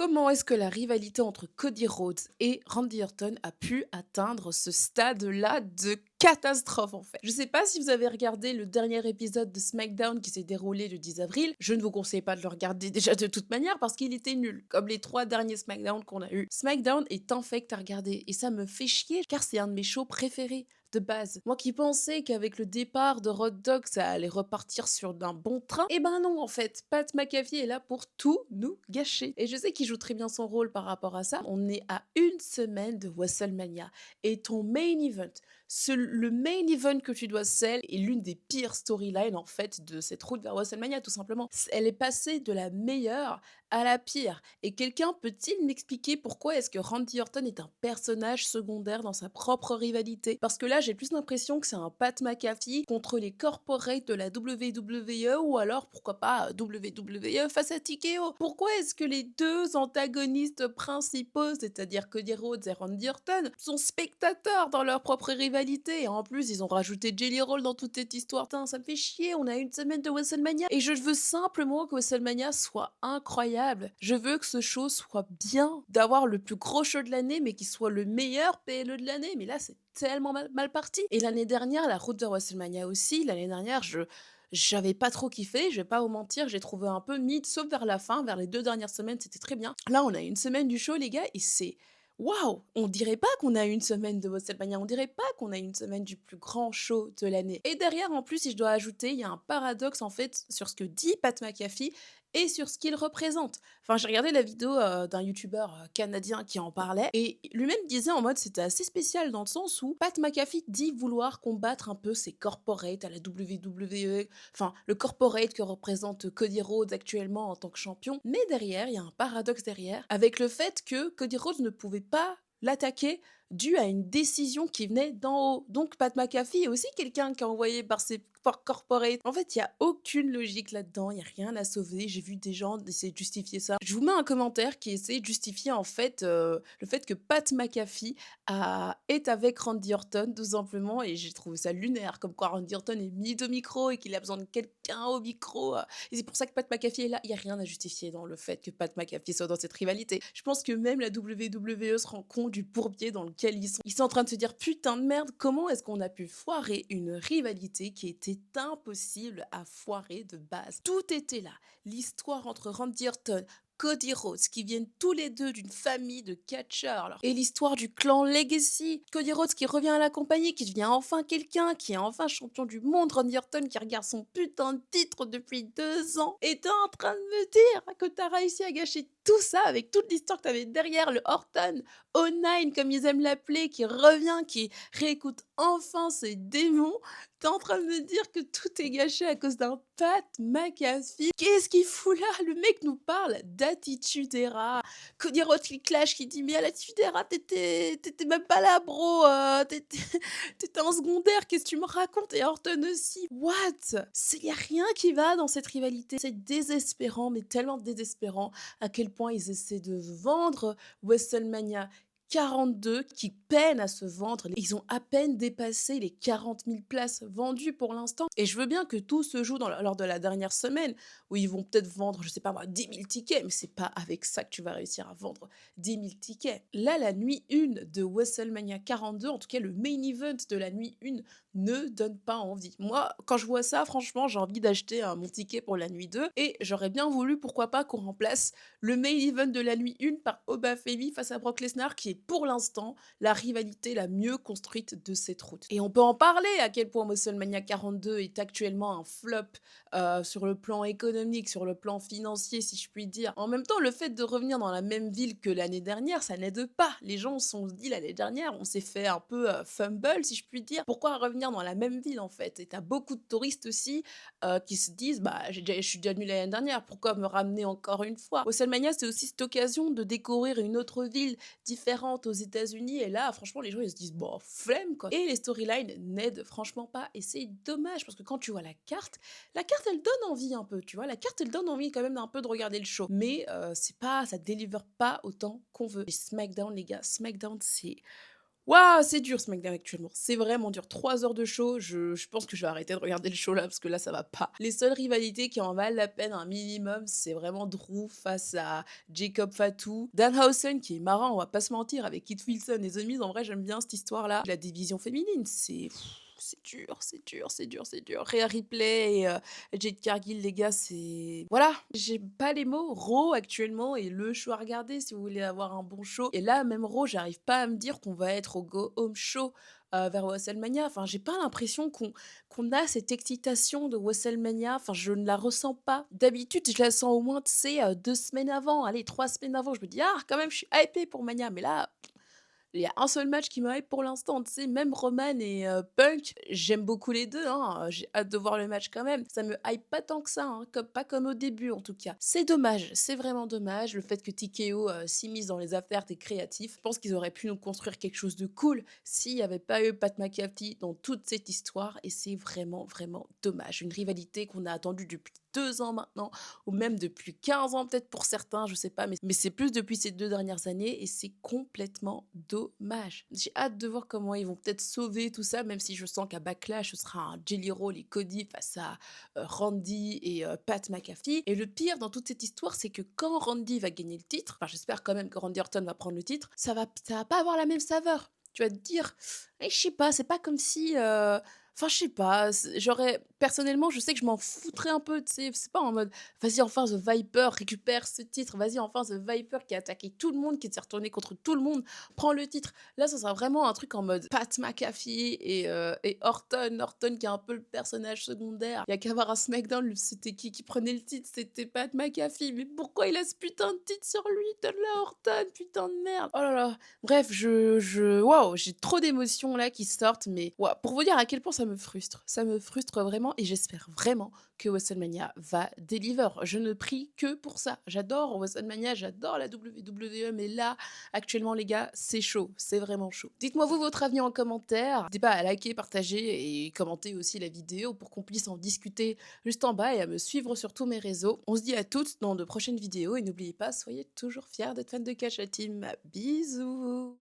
Comment est-ce que la rivalité entre Cody Rhodes et Randy Orton a pu atteindre ce stade-là de catastrophe en fait? Je sais pas si vous avez regardé le dernier épisode de SmackDown qui s'est déroulé le 10 avril. Je ne vous conseille pas de le regarder déjà de toute manière parce qu'il était nul, comme les 3 derniers SmackDown qu'on a eu. SmackDown est infect à regarder et ça me fait chier car c'est un de mes shows préférés de base. Moi qui pensais qu'avec le départ de Road Dogg, ça allait repartir sur d'un bon train, eh ben non en fait. Pat McAfee est là pour tout nous gâcher. Et je sais qu'il joue très bien son rôle par rapport à ça. On est à une semaine de WrestleMania. Et ton main event, le main event que tu dois sell est l'une des pires storylines en fait de cette route vers WrestleMania tout simplement. Elle est passée de la meilleure à la pire. Et quelqu'un peut-il m'expliquer pourquoi est-ce que Randy Orton est un personnage secondaire dans sa propre rivalité? Parce que là, j'ai plus l'impression que c'est un Pat McAfee contre les corporates de la WWE ou alors, pourquoi pas, WWE face à TKO. Pourquoi est-ce que les deux antagonistes principaux, c'est-à-dire Cody Rhodes et Randy Orton, sont spectateurs dans leur propre rivalité? Et en plus, ils ont rajouté Jelly Roll dans toute cette histoire. Putain, ça me fait chier, on a une semaine de WrestleMania et je veux simplement que WrestleMania soit incroyable. Je veux que ce show soit bien, d'avoir le plus gros show de l'année, mais qu'il soit le meilleur PLE de l'année. Mais là, c'est tellement mal parti. Et l'année dernière, la route de WrestleMania aussi, l'année dernière, j'avais pas trop kiffé, je vais pas vous mentir, j'ai trouvé un peu mid, sauf vers la fin, vers les 2 dernières semaines, c'était très bien. Là, on a une semaine du show, les gars, et c'est waouh! On dirait pas qu'on a une semaine de WrestleMania, on dirait pas qu'on a une semaine du plus grand show de l'année. Et derrière, en plus, si je dois ajouter, il y a un paradoxe, en fait, sur ce que dit Pat McAfee et sur ce qu'il représente. Enfin, j'ai regardé la vidéo, d'un youtubeur, canadien qui en parlait et lui-même disait en mode c'était assez spécial dans le sens où Pat McAfee dit vouloir combattre un peu ces corporates à la WWE, enfin le corporate que représente Cody Rhodes actuellement en tant que champion. Mais derrière, il y a un paradoxe derrière avec le fait que Cody Rhodes ne pouvait pas l'attaquer dû à une décision qui venait d'en haut. Donc Pat McAfee est aussi quelqu'un qui est envoyé par ces corporates. En fait, il y a aucune logique là-dedans, il y a rien à sauver. J'ai vu des gens essayer de justifier ça. Je vous mets un commentaire qui essaie de justifier en fait le fait que Pat McAfee est avec Randy Orton tout simplement et j'ai trouvé ça lunaire comme quoi Randy Orton est mis au micro et qu'il a besoin de quelqu'un au micro et c'est pour ça que Pat McAfee est là. Il y a rien à justifier dans le fait que Pat McAfee soit dans cette rivalité. Je pense que même la WWE se rend compte du bourbier dans lequel ils sont. Ils sont en train de se dire putain de merde, comment est-ce qu'on a pu foirer une rivalité qui était impossible à foirer de base. Tout était là. L'histoire entre Randy Orton, Cody Rhodes, qui viennent tous les deux d'une famille de catcheurs. Et l'histoire du clan Legacy. Cody Rhodes qui revient à la compagnie, qui devient enfin quelqu'un, qui est enfin champion du monde. Randy Orton qui regarde son putain de titre depuis 2 ans. Et t'es en train de me dire que t'as réussi à gâcher tout ça avec toute l'histoire que t'avais derrière le Orton O9, comme ils aiment l'appeler, qui revient, qui réécoute enfin ses démons. T'es en train de me dire que tout est gâché à cause d'un Pat McAfee? Qu'est-ce qu'il fout là? Le mec nous parle d'Attitude Era. Cody Rhodes qui clash, qui dit mais à l'Attitude Era, t'étais même pas là, bro. T'étais en secondaire. Qu'est-ce que tu me racontes? Et Orton aussi. What? Il y a rien qui va dans cette rivalité. C'est désespérant, mais tellement désespérant à quel point ils essaient de vendre WrestleMania 42 qui peinent à se vendre. Ils ont à peine dépassé les 40 000 places vendues pour l'instant. Et je veux bien que tout se joue lors de la dernière semaine où ils vont peut-être vendre, je sais pas moi, 10 000 tickets, mais c'est pas avec ça que tu vas réussir à vendre 10 000 tickets. Là, la nuit 1 de WrestleMania 42, en tout cas le main event de la nuit 1, ne donne pas envie. Moi, quand je vois ça, franchement, j'ai envie d'acheter mon ticket pour la nuit 2 et j'aurais bien voulu, pourquoi pas, qu'on remplace le main event de la nuit 1 par Oba Femi face à Brock Lesnar, qui est pour l'instant la rivalité la mieux construite de cette route. Et on peut en parler à quel point WrestleMania 42 est actuellement un flop sur le plan économique, sur le plan financier, si je puis dire. En même temps, le fait de revenir dans la même ville que l'année dernière, ça n'aide pas. Les gens se sont dit l'année dernière, on s'est fait un peu fumble, si je puis dire. Pourquoi revenir dans la même ville en fait? Et t'as beaucoup de touristes aussi qui se disent bah je suis déjà venue l'année dernière, pourquoi me ramener encore une fois? WrestleMania, c'est aussi cette occasion de découvrir une autre ville différente aux États-Unis et là, franchement, les gens ils se disent bon, flemme quoi. Et les storylines n'aident franchement pas et c'est dommage parce que quand tu vois la carte elle donne envie un peu, tu vois, la carte elle donne envie quand même un peu de regarder le show, mais c'est pas, ça délivre pas autant qu'on veut. Et SmackDown, les gars, SmackDown, c'est Waouh, c'est dur SmackDown actuellement, c'est vraiment dur. 3 heures de show, je pense que je vais arrêter de regarder le show là, parce que là, ça va pas. Les seules rivalités qui en valent la peine un minimum, c'est vraiment Drew face à Jacob Fatu. Danhausen qui est marrant, on va pas se mentir, avec Kit Wilson et The Miz, en vrai, j'aime bien cette histoire-là. La division féminine, c'est dur, c'est dur, c'est dur, c'est dur. Rhea Ripley et Jade Cargill, les gars, c'est voilà, j'ai pas les mots. Raw actuellement est le show à regarder si vous voulez avoir un bon show. Et là, même Raw, j'arrive pas à me dire qu'on va être au Go Home Show vers WrestleMania. Enfin, j'ai pas l'impression qu'on a cette excitation de WrestleMania. Enfin, je ne la ressens pas. D'habitude, je la sens au moins, tu sais, 2 semaines avant, allez, 3 semaines avant. Je me dis, ah, quand même, je suis hypée pour Mania. Mais là, il y a un seul match qui me hype pour l'instant, tu sais, même Roman et Punk, j'aime beaucoup les 2, hein, j'ai hâte de voir le match quand même. Ça me hype pas tant que ça, hein, pas comme au début en tout cas. C'est dommage, c'est vraiment dommage, le fait que TKO s'immisce dans les affaires des créatifs. Je pense qu'ils auraient pu nous construire quelque chose de cool s'il n'y avait pas eu Pat McAfee dans toute cette histoire et c'est vraiment, vraiment dommage. Une rivalité qu'on a attendue depuis 2 ans maintenant ou même depuis 15 ans peut-être pour certains, je sais pas, mais c'est plus depuis ces 2 dernières années et c'est complètement dommage. J'ai hâte de voir comment ils vont peut-être sauver tout ça, même si je sens qu'à Backlash, ce sera un Jelly Roll et Cody face à Randy et Pat McAfee. Et le pire dans toute cette histoire, c'est que quand Randy va gagner le titre, enfin j'espère quand même que Randy Orton va prendre le titre, ça va pas avoir la même saveur. Tu vas te dire, eh, je sais pas, c'est pas comme si enfin, je sais pas, j'aurais personnellement, je sais que je m'en foutrais un peu, tu sais, c'est pas en mode: «Vas-y, enfin, The Viper récupère ce titre, vas-y, enfin, The Viper qui a attaqué tout le monde, qui s'est retourné contre tout le monde, prend le titre». Là, ça sera vraiment un truc en mode Pat McAfee et Orton. Orton qui est un peu le personnage secondaire. Il y a qu'à voir à SmackDown, c'était qui prenait le titre? C'était Pat McAfee. Mais pourquoi il a ce putain de titre sur lui? Donne-le à Orton, putain de merde! Oh là là! Bref, waouh, j'ai trop d'émotions là qui sortent, mais waouh, pour vous dire à quel point ça me frustre. Ça me frustre vraiment et j'espère vraiment que WrestleMania va deliver. Je ne prie que pour ça. J'adore WrestleMania, j'adore la WWE, mais là, actuellement, les gars, c'est chaud. C'est vraiment chaud. Dites-moi vous votre avis en commentaire. N'hésitez pas à liker, partager et commenter aussi la vidéo pour qu'on puisse en discuter juste en bas et à me suivre sur tous mes réseaux. On se dit à toutes dans de prochaines vidéos et n'oubliez pas, soyez toujours fiers d'être fan de Catch Team. Bisous!